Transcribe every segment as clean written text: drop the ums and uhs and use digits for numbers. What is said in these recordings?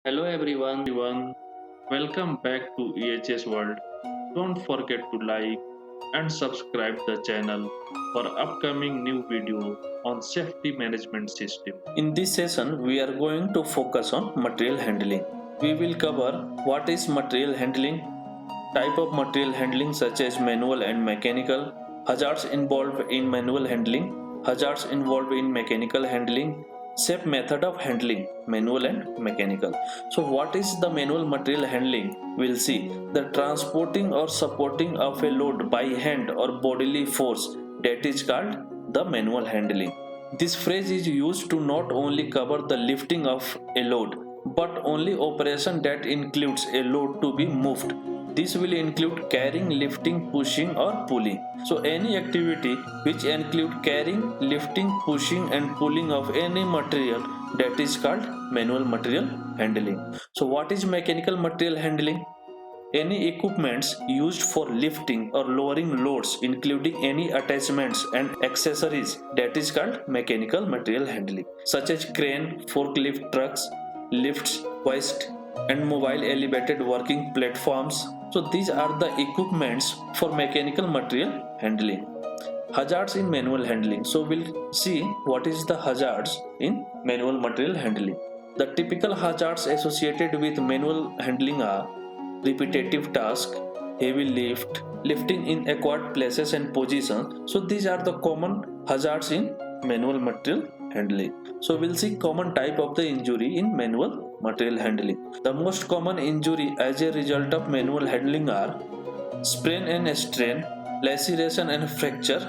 Hello everyone. Welcome back to EHS World. Don't forget to like and subscribe the channel for upcoming new video on safety management system. In this session, we are going to focus on material handling. We will cover what is material handling, type of material handling such as manual and mechanical, hazards involved in manual handling, hazards involved in mechanical handling, safe method of handling, manual and mechanical. So what is the manual material handling? We'll see the transporting or supporting of a load by hand or bodily force, that is called the manual handling. This phrase is used to not only cover the lifting of a load, but only operation that includes a load to be moved. This will include carrying, lifting, pushing or pulling. So any activity which include carrying, lifting, pushing and pulling of any material, that is called manual material handling. So what is mechanical material handling? Any equipments used for lifting or lowering loads, including any attachments and accessories, that is called mechanical material handling, such as crane, forklift trucks, lifts, hoist, and mobile elevated working platforms. So these are the equipments for mechanical material handling. Hazards in manual handling. So we'll see what is the hazards in manual material handling. The typical hazards associated with manual handling are repetitive task, heavy lift, lifting in awkward places and positions. So these are the common hazards in manual material handling. So we'll see common type of the injury in manual material handling. The most common injury as a result of manual handling are sprain and strain, laceration and fracture,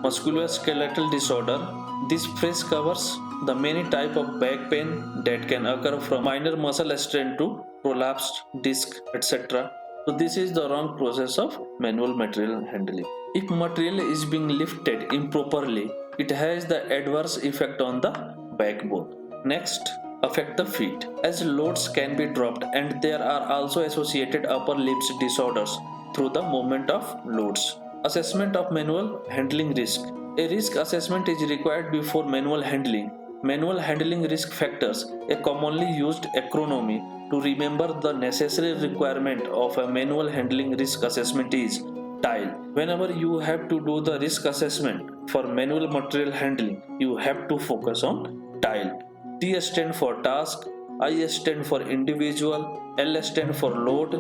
musculoskeletal disorder. This phrase covers the many type of back pain that can occur from minor muscle strain to prolapsed disc, etc. So this is the wrong process of manual material handling. If material is being lifted improperly, it has the adverse effect on the backbone. Next, affect the feet, as loads can be dropped and there are also associated upper limbs disorders through the movement of loads. Assessment of manual handling risk. A risk assessment is required before manual handling. Manual handling risk factors, a commonly used acronym to remember the necessary requirement of a manual handling risk assessment is TILE. Whenever you have to do the risk assessment for manual material handling, you have to focus on TILE. T stand for task, I stand for individual, L stand for load,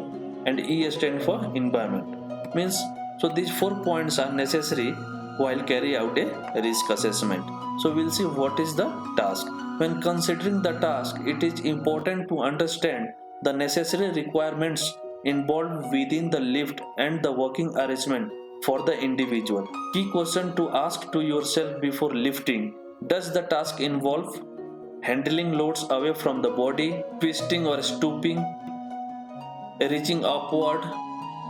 and E stand for environment. Means so these 4 points are necessary while carry out a risk assessment. So we'll see what is the task. When considering the task, it is important to understand the necessary requirements involved within the lift and the working arrangement for the individual. Key question to ask to yourself before lifting: does the task involve handling loads away from the body, twisting or stooping, reaching upward,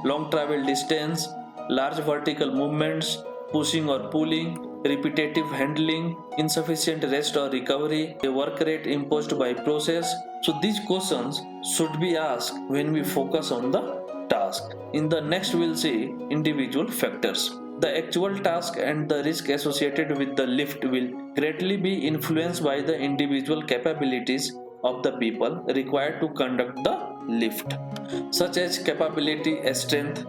long travel distance, large vertical movements, pushing or pulling, repetitive handling, insufficient rest or recovery, a work rate imposed by process. So these questions should be asked when we focus on the task. In the next we'll see individual factors. The actual task and the risk associated with the lift will greatly be influenced by the individual capabilities of the people required to conduct the lift, such as capability, strength,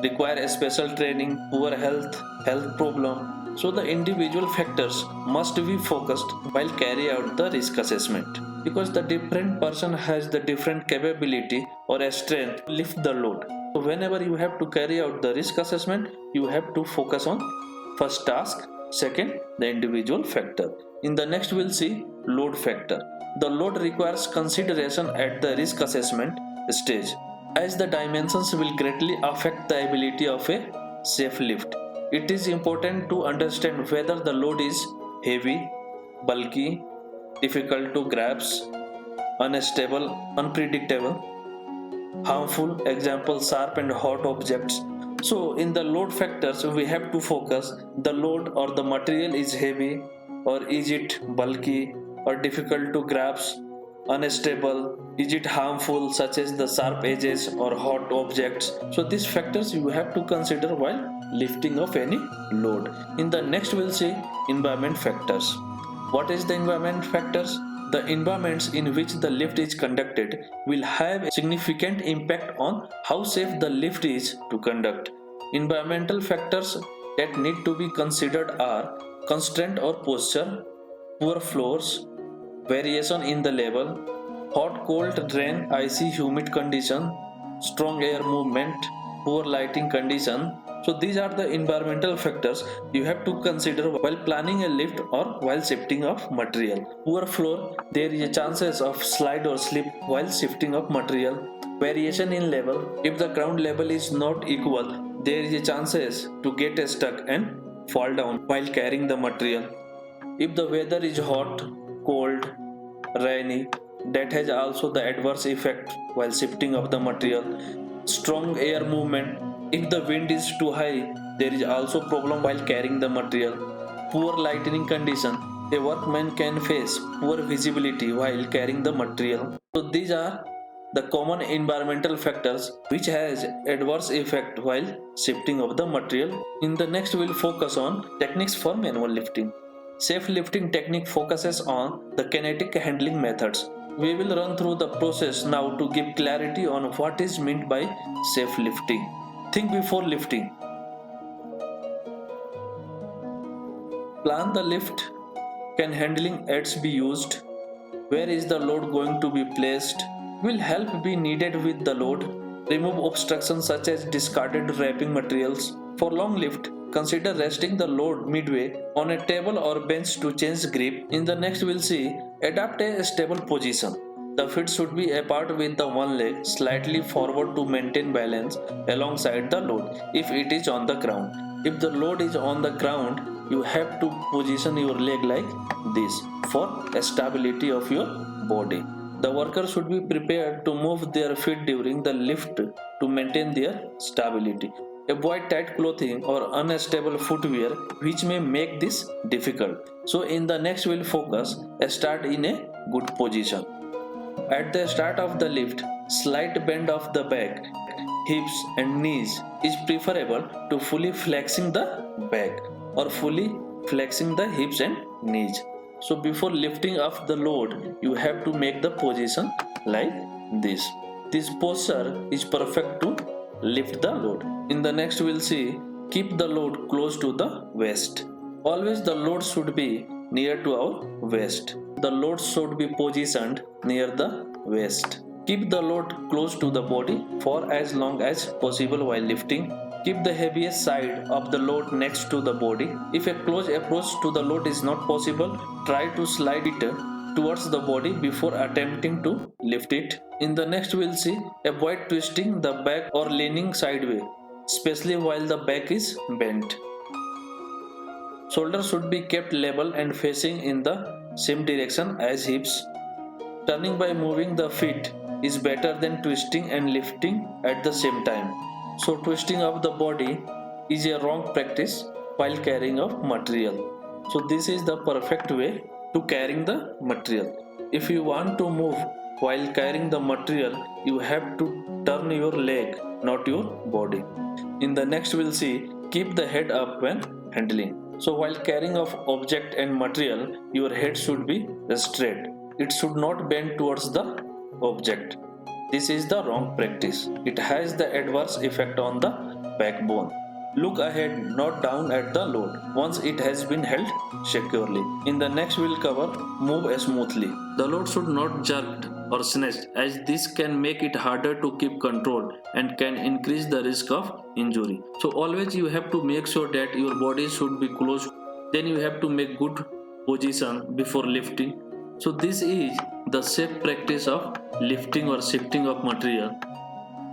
require a special training, poor health problem. So the individual factors must be focused while carry out the risk assessment, because the different person has the different capability or a strength to lift the load. So whenever you have to carry out the risk assessment, you have to focus on first task, second the individual factor. In the next we'll see load factor. The load requires consideration at the risk assessment stage, as the dimensions will greatly affect the ability of a safe lift. It is important to understand whether the load is heavy, bulky, difficult to grasp, unstable, unpredictable, harmful, example sharp and hot objects. So in the load factors we have to focus the load or the material is heavy, or is it bulky or difficult to grasp, unstable, is it harmful such as the sharp edges or hot objects. So these factors you have to consider while lifting of any load. In the next we'll see environment factors. What is the environment factors? The environments in which the lift is conducted will have a significant impact on how safe the lift is to conduct. Environmental factors that need to be considered are constraint or posture, poor floors, variation in the level, hot, cold, rain, icy, humid condition, strong air movement, poor lighting condition. So these are the environmental factors you have to consider while planning a lift or while shifting of material. Poor floor, there is a chances of slide or slip while shifting of material. Variation in level, if the ground level is not equal, there is a chances to get stuck and fall down while carrying the material. If the weather is hot, cold, rainy, that has also the adverse effect while shifting of the material. Strong air movement, if the wind is too high, there is also problem while carrying the material. Poor lighting condition, a workman can face poor visibility while carrying the material. So these are the common environmental factors which has adverse effect while shifting of the material. In the next we'll focus on techniques for manual lifting. Safe lifting technique focuses on the kinetic handling methods. We will run through the process now to give clarity on what is meant by safe lifting. Think before lifting. Plan the lift. Can handling aids be used? Where is the load going to be placed? Will help be needed with the load? Remove obstructions such as discarded wrapping materials. For long lift, consider resting the load midway on a table or bench to change grip. In the next we'll see adapt a stable position. The feet should be apart with the one leg slightly forward to maintain balance alongside the load if it is on the ground. If the load is on the ground, you have to position your leg like this for stability of your body. The worker should be prepared to move their feet during the lift to maintain their stability. Avoid tight clothing or unstable footwear which may make this difficult. So in the next we'll focus start in a good position. At the start of the lift, slight bend of the back, hips and knees is preferable to fully flexing the back or fully flexing the hips and knees. So before lifting up the load, you have to make the position like this. This posture is perfect to lift the load. In the next we'll see keep the load close to the waist. Always the load should be near to our waist. The load should be positioned near the waist. Keep the load close to the body for as long as possible while lifting. Keep the heaviest side of the load next to the body. If a close approach to the load is not possible, try to slide it towards the body before attempting to lift it. In the next we'll see avoid twisting the back or leaning sideways, especially while the back is bent. Shoulders should be kept level and facing in the same direction as hips. Turning by moving the feet is better than twisting and lifting at the same time. So twisting of the body is a wrong practice while carrying of material. So this is the perfect way to carrying the material. If you want to move while carrying the material, you have to turn your leg, not your body. In the next we'll see keep the head up when handling. So while carrying of object and material, your head should be straight. It should not bend towards the object. This is the wrong practice. It has the adverse effect on the backbone. Look ahead, not down at the load once it has been held securely. In the next we'll cover move smoothly. The load should not jerked or snatched as this can make it harder to keep control and can increase the risk of injury. So always you have to make sure that your body should be close. Then you have to make good position before lifting. So this is the safe practice of lifting or shifting of material.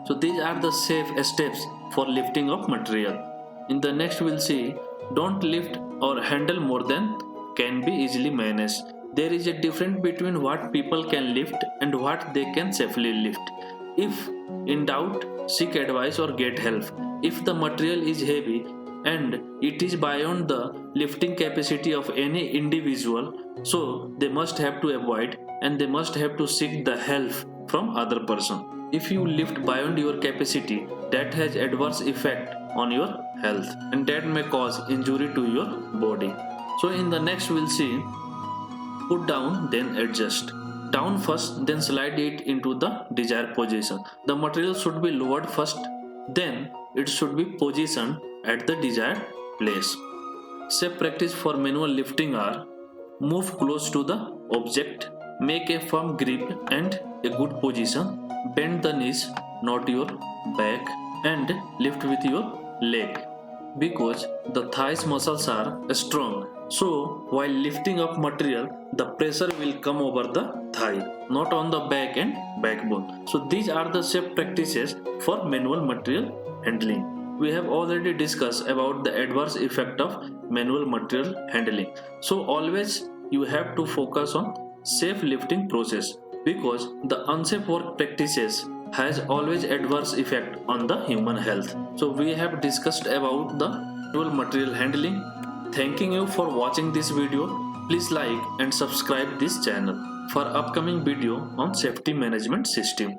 So these are the safe steps for lifting of material. In the next we'll see don't lift or handle more than can be easily managed. There is a difference between what people can lift and what they can safely lift. If in doubt, seek advice or get help. If the material is heavy and it is beyond the lifting capacity of any individual, so they must have to avoid and they must have to seek the help from other person. If you lift beyond your capacity, that has adverse effect on your health and that may cause injury to your body. So in the next we'll see Put down, then adjust. Down first, then slide it into the desired position. The material should be lowered first, then it should be positioned at the desired place. Safe practice for manual lifting are: move close to the object, make a firm grip and a good position, bend the knees, not your back, and lift with your leg. Because the thighs muscles are strong, so while lifting up material, the pressure will come over the thigh, not on the back and backbone. So these are the safe practices for manual material handling. We have already discussed about the adverse effect of manual material handling. So always you have to focus on safe lifting process, because the unsafe work practices has always adverse effect on the human health. So we have discussed about the manual material handling. Thanking you for watching this video. Please like and subscribe this channel for upcoming video on safety management system.